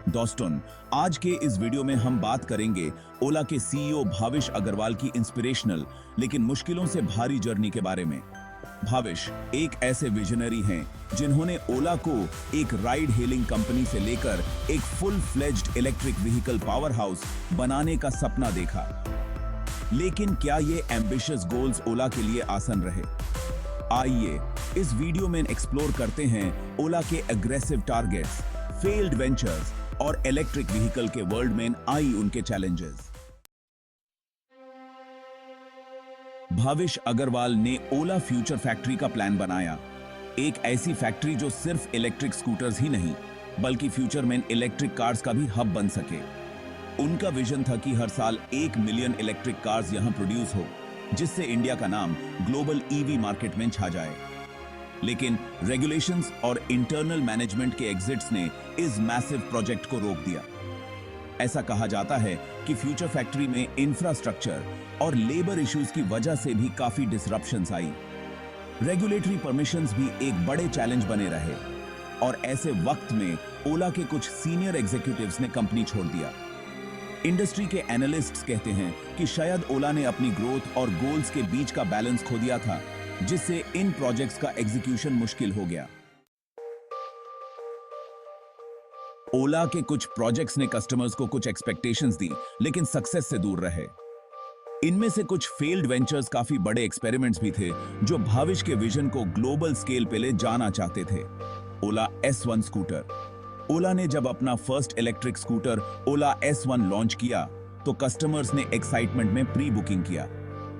दोस्तों, आज के इस वीडियो में हम बात करेंगे ओला के सीईओ भाविश अग्रवाल की इंस्पिरेशनल लेकिन मुश्किलों से भारी जर्नी के बारे में। भाविश एक ऐसे विजनरी हैं जिन्होंने ओला को एक राइड हेलिंग कंपनी से लेकर एक full fledged electric vehicle power house बनाने का सपना देखा। लेकिन क्या ये एम्बिशियस गोल्स ओला के लिए आसान रहे? आइए इस वीडियो में एक्सप्लोर करते हैं ओला के एग्रेसिव टारगेट्स, फेल्ड वेंचर्स और इलेक्ट्रिक व्हीकल के वर्ल्ड में आई उनके चैलेंजेस। भाविश अग्रवाल ने ओला फ्यूचर फैक्ट्री का प्लान बनाया, एक ऐसी फैक्ट्री जो सिर्फ इलेक्ट्रिक स्कूटर्स ही नहीं बल्कि फ्यूचर में इलेक्ट्रिक कार्स का भी हब बन सके। उनका विजन था कि हर साल 1 मिलियन इलेक्ट्रिक कार्स यहां प्रोड्यूस हो, जिससे इंडिया का नाम ग्लोबल ईवी मार्केट में छा जाए। लेकिन रेगुलेशंस और इंटरनल मैनेजमेंट के एग्जिट्स ने इस मैसिव प्रोजेक्ट को रोक दिया। ऐसा कहा जाता है कि फ्यूचर फैक्ट्री में इंफ्रास्ट्रक्चर और लेबर इश्यूज की वजह से भी काफी डिसरप्शंस आई। रेगुलेटरी परमिशंस भी एक बड़े चैलेंज बने रहे और ऐसे वक्त में ओला के कुछ सीनियर एग्जीक्यूटिव्स ने कंपनी छोड़ दिया। इंडस्ट्री के एनालिस्ट्स कहते हैं कि शायद ओला ने अपनी ग्रोथ और गोल्स के बीच का बैलेंस खो दिया था, जिससे इन प्रोजेक्ट्स का एग्जीक्यूशन मुश्किल हो गया। ओला के कुछ प्रोजेक्ट्स ने कस्टमर्स को कुछ एक्सपेक्टेशंस दी, लेकिन सक्सेस से दूर रहे। इनमें से कुछ फेल्ड वेंचर्स काफी बड़े एक्सपेरिमेंट्स भी थे जो भाविश के विजन को ग्लोबल स्केल पे ले जाना चाहते थे। ओला S1 स्कूटर। ओला ने जब अपना फर्स्ट इलेक्ट्रिक स्कूटर ओला S1 लॉन्च किया तो कस्टमर्स ने एक्साइटमेंट में प्री बुकिंग किया,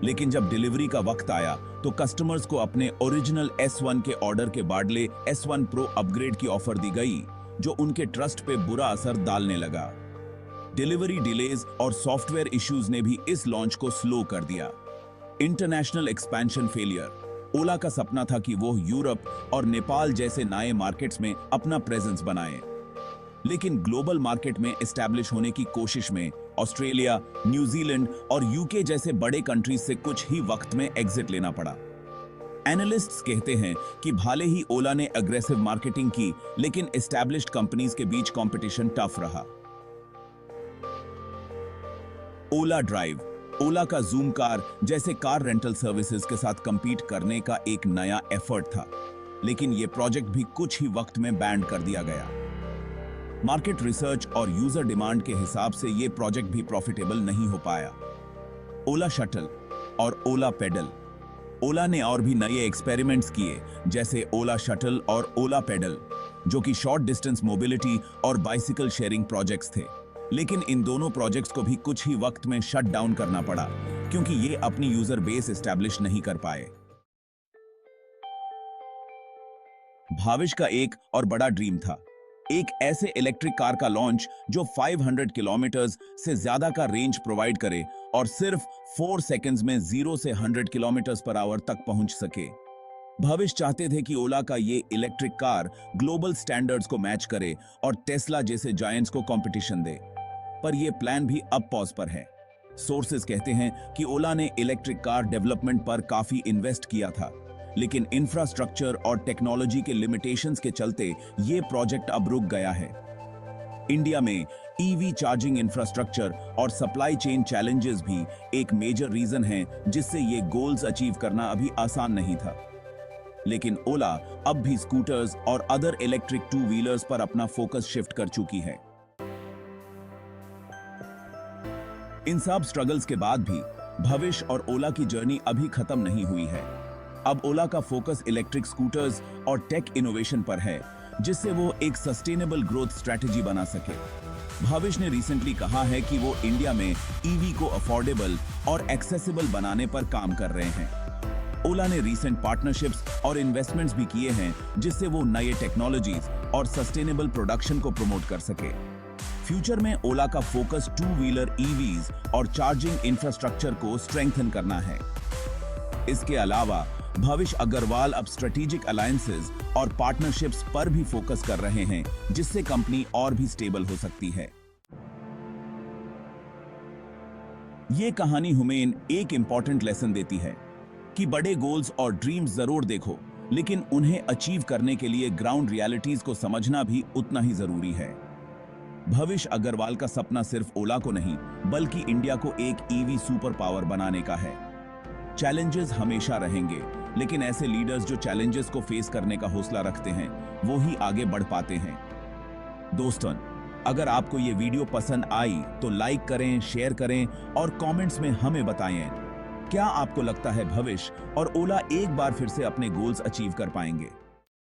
लेकिन जब डिलीवरी का वक्त आया तो कस्टमर्स को अपने ओरिजिनल S1 के ऑर्डर के बदले S1 Pro अपग्रेड की ऑफर दी गई, जो उनके ट्रस्ट पे बुरा असर डालने लगा। डिलीवरी डिलेज और सॉफ्टवेयर इश्यूज ने भी इस लॉन्च को स्लो कर दिया। International expansion failure. ओला का सपना था कि वो यूरोप और नेपाल जैसे नए मार्केट्स में अपना प्रेजेंस बनाए, लेकिन ग्लोबल मार्केट में एस्टैब्लिश होने की कोशिश में ऑस्ट्रेलिया, न्यूजीलैंड और यूके जैसे बड़े कंट्रीज से कुछ ही वक्त में एग्जिट लेना पड़ा। एनालिस्ट्स कहते हैं कि भले ही ओला ने अग्रेसिव मार्केटिंग की, लेकिन एस्टैब्लिश्ड कंपनीज के बीच कंपटीशन टफ रहा। ओला ड्राइव, ओला का जूम कार जैसे कार रेंटल सर्विसेज के साथ कंपीट करने का एक नया एफर्ट था, लेकिन यह प्रोजेक्ट भी कुछ ही वक्त में बैंड कर दिया गया। मार्केट रिसर्च और यूजर डिमांड के हिसाब से यह प्रोजेक्ट भी प्रॉफिटेबल नहीं हो पाया। ओला शटल और ओला पेडल। ओला ने और भी नए एक्सपेरिमेंट्स किए, जैसे ओला शटल और ओला पेडल, जो कि शॉर्ट डिस्टेंस मोबिलिटी और बाइसिकल शेयरिंग प्रोजेक्ट्स थे। लेकिन इन दोनों प्रोजेक्ट्स को भी कुछ ही वक्त में शट डाउन करना पड़ा, क्योंकि ये अपनी यूजर बेस एस्टैब्लिश नहीं कर पाए। भाविश का एक और बड़ा ड्रीम था, एक ऐसे इलेक्ट्रिक कार का लॉन्च जो 500 किलोमीटर्स से ज्यादा का रेंज प्रोवाइड करे और सिर्फ 4 सेकंड्स में 0 से 100 किलोमीटर्स पर आवर तक पहुंच सके। भाविश चाहते थे कि ओला का ये इलेक्ट्रिक कार ग्लोबल स्टैंडर्ड्स को मैच करे और टेस्ला जैसे जायंट्स को कंपटीशन दे, पर यह प्लान भी अब पॉज पर है। सोर्सेज कहते हैं कि ओला ने इलेक्ट्रिक कार डेवलपमेंट पर काफी इन्वेस्ट किया था, लेकिन इंफ्रास्ट्रक्चर और टेक्नोलॉजी के लिमिटेशंस के चलते यह प्रोजेक्ट अब रुक गया है। इंडिया में ईवी चार्जिंग इंफ्रास्ट्रक्चर और सप्लाई चेन चैलेंजेस भी एक मेजर रीजन है जिससे ये गोल्स अचीव करना अभी आसान नहीं था। लेकिन ओला अब भी स्कूटर्स और अदर इलेक्ट्रिक टू व्हीलर्स पर अपना फोकस शिफ्ट कर चुकी है। इन सब स्ट्रगल्स के बाद भी भविश और ओला की जर्नी अभी खत्म नहीं हुई है। अब ओला का फोकस इलेक्ट्रिक स्कूटर्स और टेक इनोवेशन पर है, जिससे वो एक सस्टेनेबल ग्रोथ स्ट्रेटजी बना सके। भाविश ने रिसेंटली कहा है कि वो इंडिया में ईवी को अफोर्डेबल और एक्सेसिबल बनाने पर काम कर रहे हैं। ओला ने रीसेंट पार्टनरशिप्स और इन्वेस्टमेंट्स भी किए हैं, जिससे वो नए टेक्नोलॉजीज और सस्टेनेबल प्रोडक्शन को प्रमोट कर सके। फ्यूचर में ओला का फोकस टू व्हीलर ईवीज और चार्जिंग इंफ्रास्ट्रक्चर को स्ट्रेंथन करना है। इसके अलावा भाविश अग्रवाल अब स्ट्रेटेजिक अलायंसेस और पार्टनरशिप्स पर भी फोकस कर रहे हैं, जिससे कंपनी और भी स्टेबल हो सकती है। यह कहानी हमें एक इंपॉर्टेंट लेसन देती है कि बड़े गोल्स और ड्रीम्स जरूर देखो, लेकिन उन्हें अचीव करने के लिए ग्राउंड रियलिटीज को समझना भी उतना ही जरूरी है। भविष्य अग्रवाल का सपना सिर्फ ओला को नहीं बल्कि इंडिया को एक ईवी सुपर पावर बनाने का है। चैलेंजेस हमेशा रहेंगे, लेकिन ऐसे लीडर्स जो चैलेंजेस को फेस करने का हौसला रखते हैं वो ही आगे बढ़ पाते हैं। दोस्तों, अगर आपको ये वीडियो पसंद आई तो लाइक करें, शेयर करें और कमेंट्स में हमें बताएं, क्या आपको लगता है भविष्य और ओला एक बार फिर से अपने गोल्स अचीव कर पाएंगे।